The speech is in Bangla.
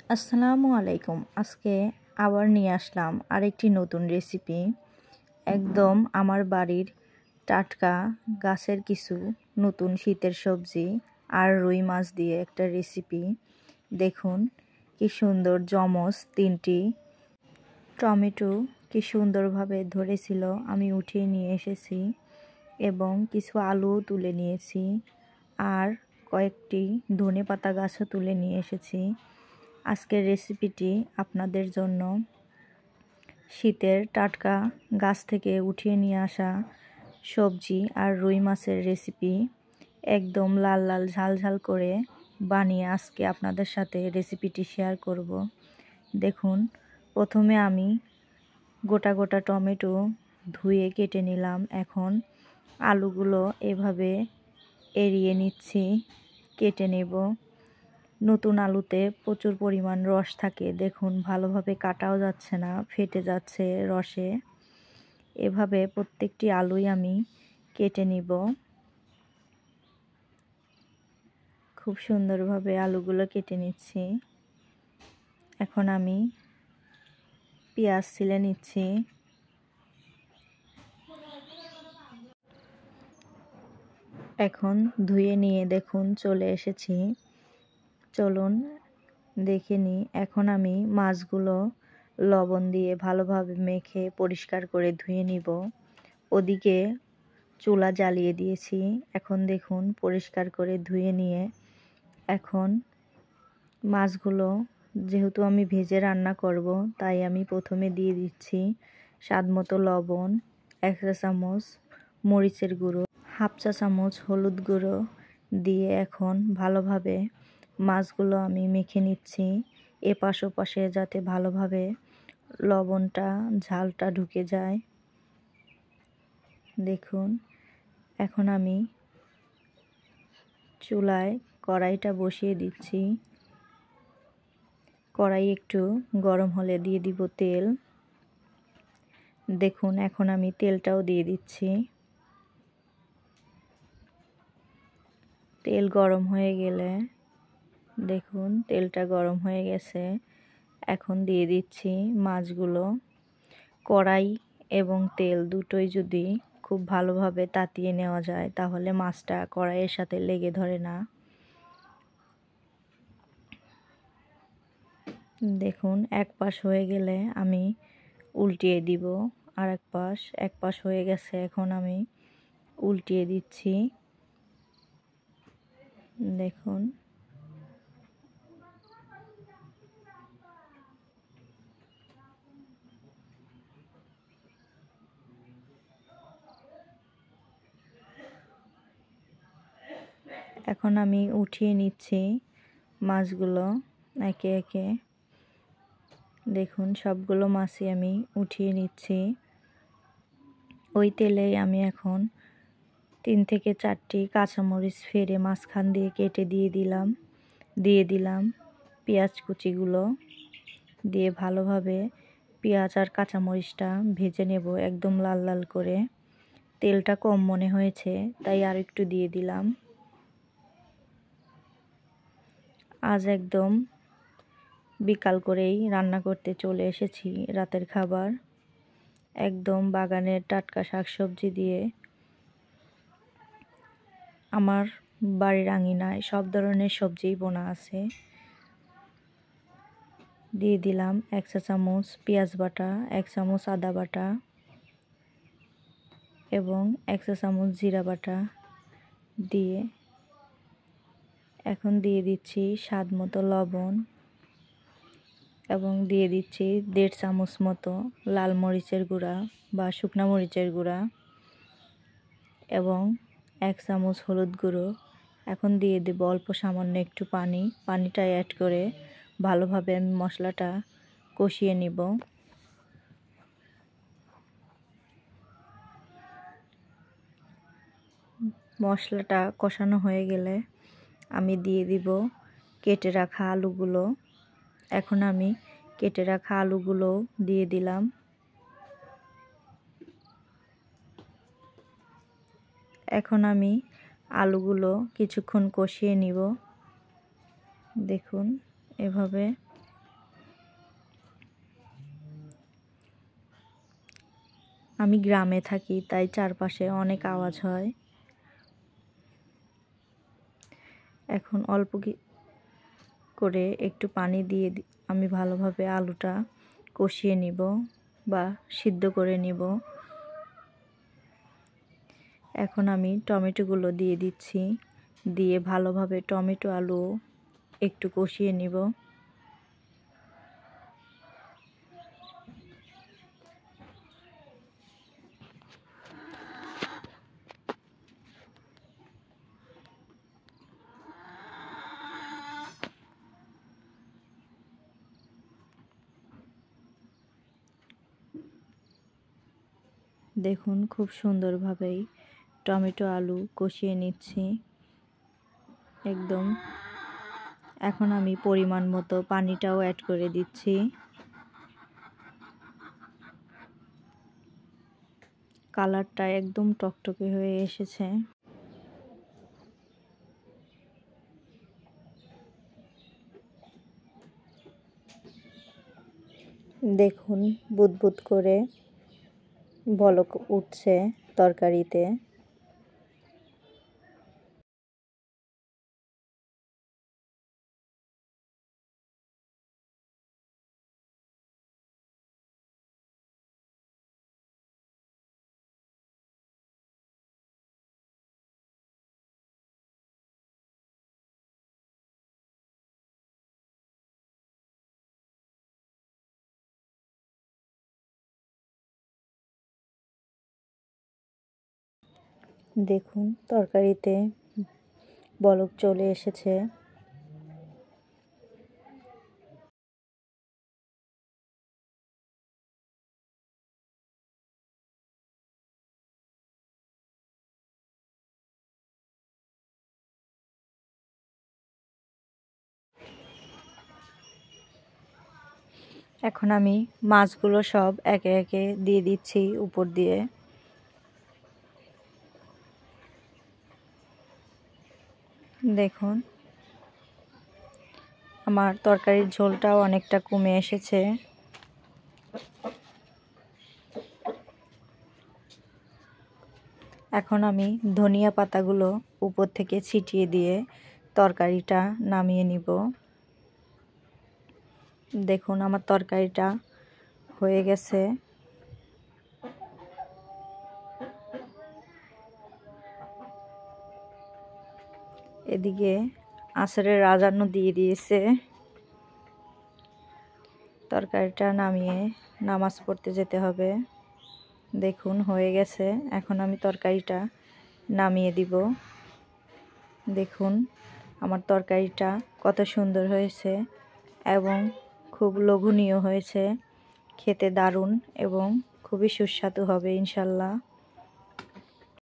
আসসালামু আলাইকুম। আজকে আবার নিয়ে আসলাম আরেকটি নতুন রেসিপি। একদম আমার বাড়ির টাটকা গাছের কিছু নতুন শীতের সবজি আর রুই মাছ দিয়ে একটা রেসিপি। দেখুন কি সুন্দর জমজ তিনটি টমেটো কি সুন্দরভাবে ধরেছিল, আমি উঠিয়ে নিয়ে এসেছি এবং কিছু আলুও তুলে নিয়েছি আর কয়েকটি ধনেপাতা গাছও তুলে নিয়ে এসেছি। আজকের রেসিপিটি আপনাদের জন্য শীতের টাটকা গাছ থেকে উঠিয়ে নিয়ে আসা সবজি আর রুই মাছের রেসিপি। একদম লাল লাল ঝাল ঝাল করে বানিয়ে আজকে আপনাদের সাথে রেসিপিটি শেয়ার করব। দেখুন, প্রথমে আমি গোটা গোটা টমেটো ধুয়ে কেটে নিলাম। এখন আলুগুলো এভাবে এড়িয়ে নিচ্ছি, কেটে নেব। নতুন আলুতে প্রচুর পরিমাণ রস থাকে, দেখুন ভালোভাবে কাটাও যাচ্ছে না, ফেটে যাচ্ছে রসে। এভাবে প্রত্যেকটি আলুই আমি কেটে নিব। খুব সুন্দরভাবে আলুগুলো কেটে নিচ্ছি। এখন আমি পেঁয়াজ ছিলে নিচ্ছি। এখন ধুয়ে নিয়ে দেখুন চলে এসেছি। চলুন দেখে নিই। এখন আমি মাছগুলো লবণ দিয়ে ভালোভাবে মেখে পরিষ্কার করে ধুয়ে নিব। ওদিকে চুলা জ্বালিয়ে দিয়েছি। এখন দেখুন পরিষ্কার করে ধুয়ে নিয়ে এখন মাছগুলো, যেহেতু আমি ভেজে রান্না করব, তাই আমি প্রথমে দিয়ে দিচ্ছি স্বাদমতো লবণ, 1 চা চামচ মরিচের গুঁড়ো, 1/2 চা চামচ হলুদ গুঁড়ো দিয়ে এখন ভালোভাবে মাছগুলো আমি মেখে নিচ্ছি। এপাশ ওপাশে যাতে ভালোভাবে লবণটা ঝালটা ঢুকে যায়। দেখুন, এখন আমি চুলায় কড়াইটা বসিয়ে দিচ্ছি। কড়াই একটু গরম হলে দিয়ে দিব তেল। দেখুন, এখন আমি তেলটাও দিয়ে দিচ্ছি। তেল গরম হয়ে গেলে দেখুন তেলটা গরম হয়ে গেছে। এখন দিয়ে দিচ্ছি মাছগুলো। কড়াই এবং তেল দুটোই যদি খুব ভালোভাবে তাতিয়ে নেওয়া যায় তাহলে মাছটা কড়াইয়ের সাথে লেগে ধরে না। দেখুন, এক পাশ হয়ে গেলে আমি উল্টিয়ে দিব। আর এক পাশ হয়ে গেছে, এখন আমি উল্টিয়ে দিচ্ছি। দেখুন, এখন আমি উঠিয়ে নিচ্ছি মাছগুলো একে একে। দেখুন, সবগুলো মাছই আমি উঠিয়ে নিচ্ছি। ওই তেলেই আমি এখন 3 থেকে 4টি কাঁচামরিচ ফেড়ে মাঝখান দিয়ে কেটে দিয়ে দিলাম পেঁয়াজ কুচিগুলো দিয়ে ভালোভাবে পেঁয়াজ আর কাঁচামরিচটা ভেজে নেব একদম লাল লাল করে। তেলটা কম মনে হয়েছে তাই আর একটু দিয়ে দিলাম। আজ একদম বিকাল করেই রান্না করতে চলে এসেছি রাতের খাবার। একদম বাগানের টাটকা শাকসবজি দিয়ে আমার বাড়ির আঙিনায় সব ধরনের সবজিই বোনা আছে। দিয়ে দিলাম 1 চা চামচ পেঁয়াজ বাটা, 1 চামচ আদা বাটা এবং 1 চা চামচ জিরা বাটা দিয়ে এখন দিয়ে দিচ্ছি স্বাদ মতো লবণ এবং দিয়ে দিচ্ছি 1.5 চামচ মতো লাল মরিচের গুঁড়া বা শুকনা মরিচের গুঁড়া এবং 1 চামচ হলুদ গুঁড়ো। এখন দিয়ে দেব অল্প সামান্য একটু পানিটা অ্যাড করে ভালোভাবে আমি মশলাটা কষিয়ে নিব। মশলাটা কষানো হয়ে গেলে আমি দিয়ে দিব কেটে রাখা আলুগুলো। এখন আমি কেটে রাখা আলুগুলো দিয়ে দিলাম। এখন আমি আলুগুলো কিছুক্ষণ কষিয়ে নিব। দেখুন, এভাবে আমি গ্রামে থাকি, তাই চারপাশে অনেক আওয়াজ হয়। এখন অল্প করে একটু পানি দিয়ে আমি ভালোভাবে আলুটা কষিয়ে নিব বা সিদ্ধ করে নিব। এখন আমি টমেটোগুলো দিয়ে দিচ্ছি, দিয়ে ভালোভাবে টমেটো আলু একটু কষিয়ে নিব। দেখুন খুব সুন্দরভাবেই টমেটো আলু কষিয়ে নিচ্ছি একদম। এখন আমি পরিমাণ মতো পানিটাও অ্যাড করে দিচ্ছি। কালারটা একদম টকটকে হয়ে এসেছে। দেখুন বুদবুদ করে বলক উঠছে তরকারিতে। দেখুন তরকারিতে বলক চলে এসেছে। এখন আমি মাছগুলো সব একে একে দিয়ে দিচ্ছি উপর দিয়ে। দেখুন আমার তরকারির ঝোলটাও অনেকটা কমে এসেছে। এখন আমি ধনিয়া পাতাগুলো উপর থেকে ছিটিয়ে দিয়ে তরকারিটা নামিয়ে নিব। দেখুন আমার তরকারিটা হয়ে গেছে। এদিকে আসরের আজানও দিয়ে দিয়েছে। তরকারিটা নামিয়ে নামাজ পড়তে যেতে হবে। দেখুন হয়ে গেছে। এখন আমি তরকারিটা নামিয়ে দিব। দেখুন আমার তরকারিটা কত সুন্দর হয়েছে এবং খুব লোভনীয় হয়েছে। খেতে দারুণ এবং খুবই সুস্বাদু হবে ইনশাল্লাহ।